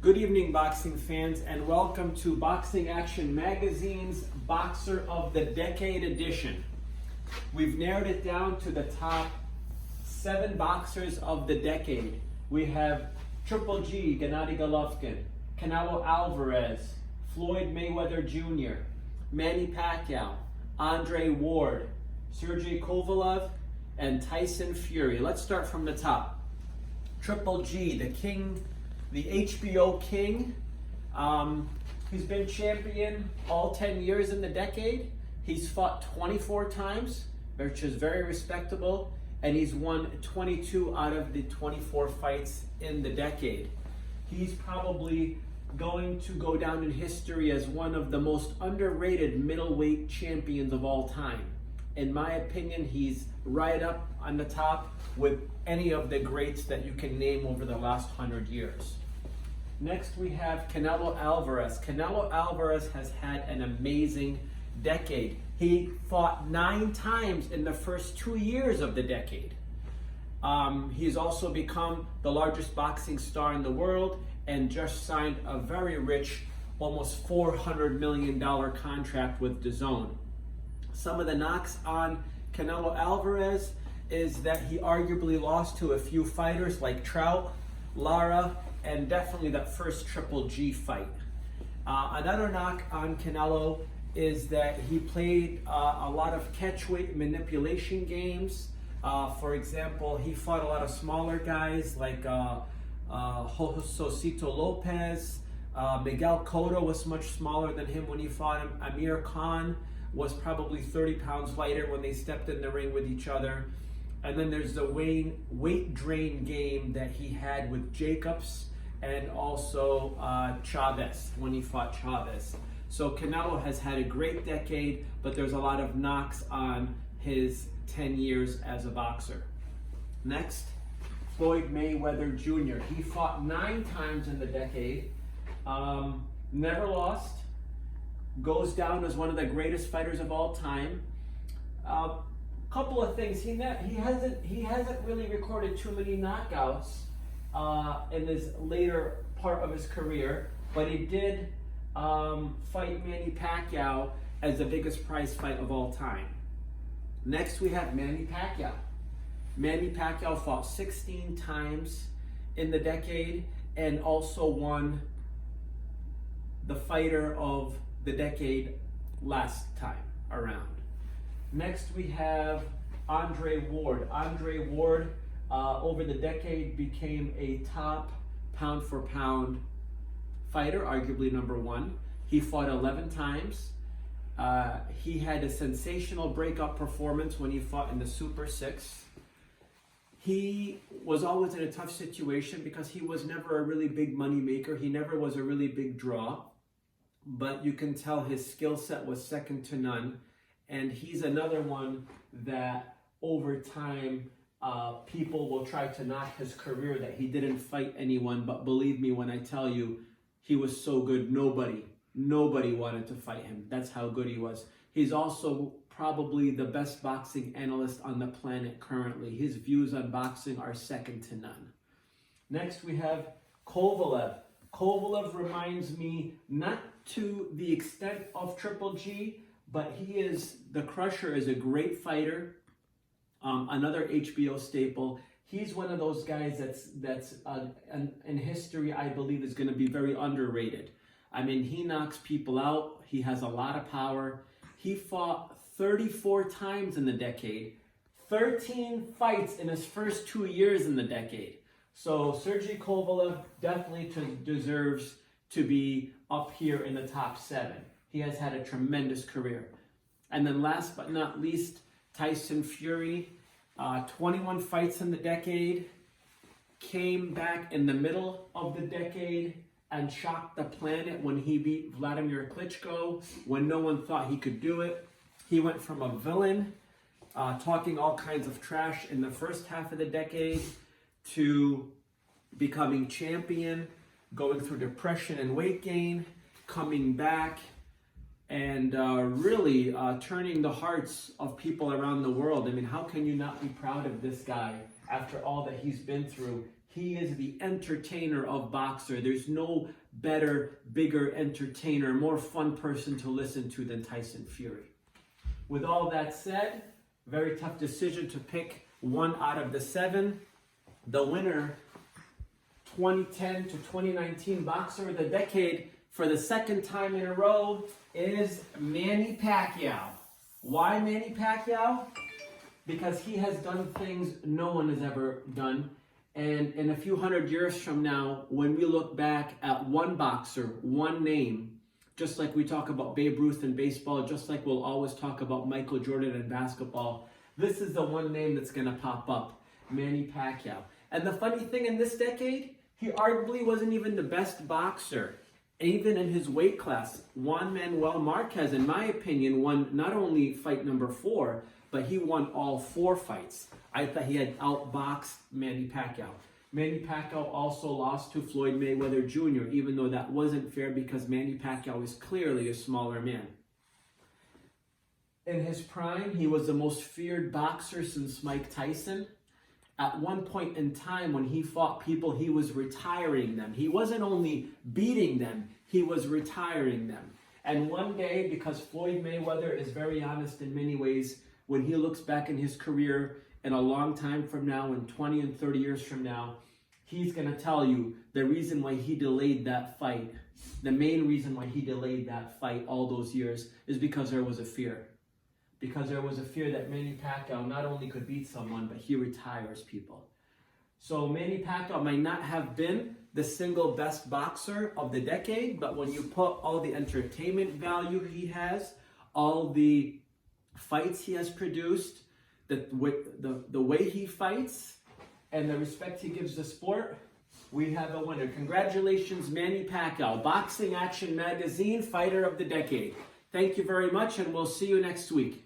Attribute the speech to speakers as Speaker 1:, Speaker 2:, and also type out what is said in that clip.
Speaker 1: Good evening, boxing fans, and welcome to Boxing Action Magazine's Boxer of the Decade edition. We've narrowed it down to the top 7 boxers of the decade. We have Triple G, Gennady Golovkin, Canelo Alvarez, Floyd Mayweather Jr., Manny Pacquiao, Andre Ward, Sergey Kovalev, and Tyson Fury. Let's start from the top. Triple G, the king, the HBO king. He's been champion all 10 years in the decade. He's fought 24 times, which is very respectable, and he's won 22 out of the 24 fights in the decade. He's probably going to go down in history as one of the most underrated middleweight champions of all time. In my opinion, he's right up on the top with any of the greats that you can name over the last 100 years. Next, we have Canelo Alvarez. Canelo Alvarez has had an amazing decade. He fought 9 times in the first 2 years of the decade. He's also become the largest boxing star in the world and just signed a very rich, almost $400 million contract with DAZN. Some of the knocks on Canelo Alvarez is that he arguably lost to a few fighters like Trout, Lara, and definitely that first Triple G fight. Another knock on Canelo is that he played a lot of catchweight manipulation games. For example, he fought a lot of smaller guys like Josecito Lopez. Miguel Cotto was much smaller than him when he fought him. Amir Khan was probably 30 pounds lighter when they stepped in the ring with each other. And then there's the weight drain game that he had with Jacobs and also Chavez when he fought Chavez. So Canelo has had a great decade, but there's a lot of knocks on his 10 years as a boxer. Next, Floyd Mayweather Jr. He fought 9 times in the decade, never lost, goes down as one of the greatest fighters of all time. Couple of things, he hasn't really recorded too many knockouts in his later part of his career, but he did fight Manny Pacquiao as the biggest prize fight of all time. Next, we have Manny Pacquiao. Manny Pacquiao fought 16 times in the decade and also won the fighter of the decade last time around. Next, we have Andre Ward. Andre Ward, over the decade, became a top pound-for-pound fighter, arguably number 1. He fought 11 times. He had a sensational breakout performance when he fought in the Super 6. He was always in a tough situation because he was never a really big money maker. He never was a really big draw, but you can tell his skill set was second to none. And he's another one that over time, people will try to knock his career that he didn't fight anyone. But believe me when I tell you, he was so good, nobody wanted to fight him. That's how good he was. He's also probably the best boxing analyst on the planet currently. His views on boxing are second to none. Next, we have Kovalev. Kovalev reminds me not to the extent of Triple G, but the Crusher is a great fighter, another HBO staple. He's one of those guys that's in history, I believe, is going to be very underrated. I mean, he knocks people out. He has a lot of power. He fought 34 times in the decade, 13 fights in his first 2 years in the decade. So Sergey Kovalev definitely deserves to be up here in the top 7. He has had a tremendous career. And then last but not least, Tyson Fury, 21 fights in the decade, came back in the middle of the decade and shocked the planet when he beat Vladimir Klitschko when no one thought he could do it. He went from a villain, talking all kinds of trash in the first half of the decade, to becoming champion, going through depression and weight gain, coming back, and really turning the hearts of people around the world. I mean, how can you not be proud of this guy after all that he's been through? He is the entertainer of boxer. There's no better, bigger entertainer, more fun person to listen to than Tyson Fury. With all that said, very tough decision to pick one out of the 7. The winner, 2010 to 2019 Boxer of the Decade for the 2nd time in a row, is Manny Pacquiao. Why Manny Pacquiao? Because he has done things no one has ever done. And in a few hundred years from now, when we look back at one boxer, one name, just like we talk about Babe Ruth in baseball, just like we'll always talk about Michael Jordan in basketball, this is the one name that's going to pop up, Manny Pacquiao. And the funny thing, in this decade, he arguably wasn't even the best boxer. Even in his weight class, Juan Manuel Marquez, in my opinion, won not only fight number 4, but he won all 4 fights. I thought he had outboxed Manny Pacquiao. Manny Pacquiao also lost to Floyd Mayweather Jr., even though that wasn't fair because Manny Pacquiao is clearly a smaller man. In his prime, he was the most feared boxer since Mike Tyson. At one point in time when he fought people, he was retiring them. He wasn't only beating them, he was retiring them. And one day, because Floyd Mayweather is very honest in many ways, when he looks back in his career in a long time from now, in 20 and 30 years from now, he's going to tell you the reason why he delayed that fight, the main reason why he delayed that fight all those years is because there was a fear. Because there was a fear that Manny Pacquiao not only could beat someone, but he retires people. So Manny Pacquiao might not have been the single best boxer of the decade, but when you put all the entertainment value he has, all the fights he has produced, the way he fights, and the respect he gives the sport, we have a winner. Congratulations, Manny Pacquiao, Boxing Action Magazine Fighter of the Decade. Thank you very much, and we'll see you next week.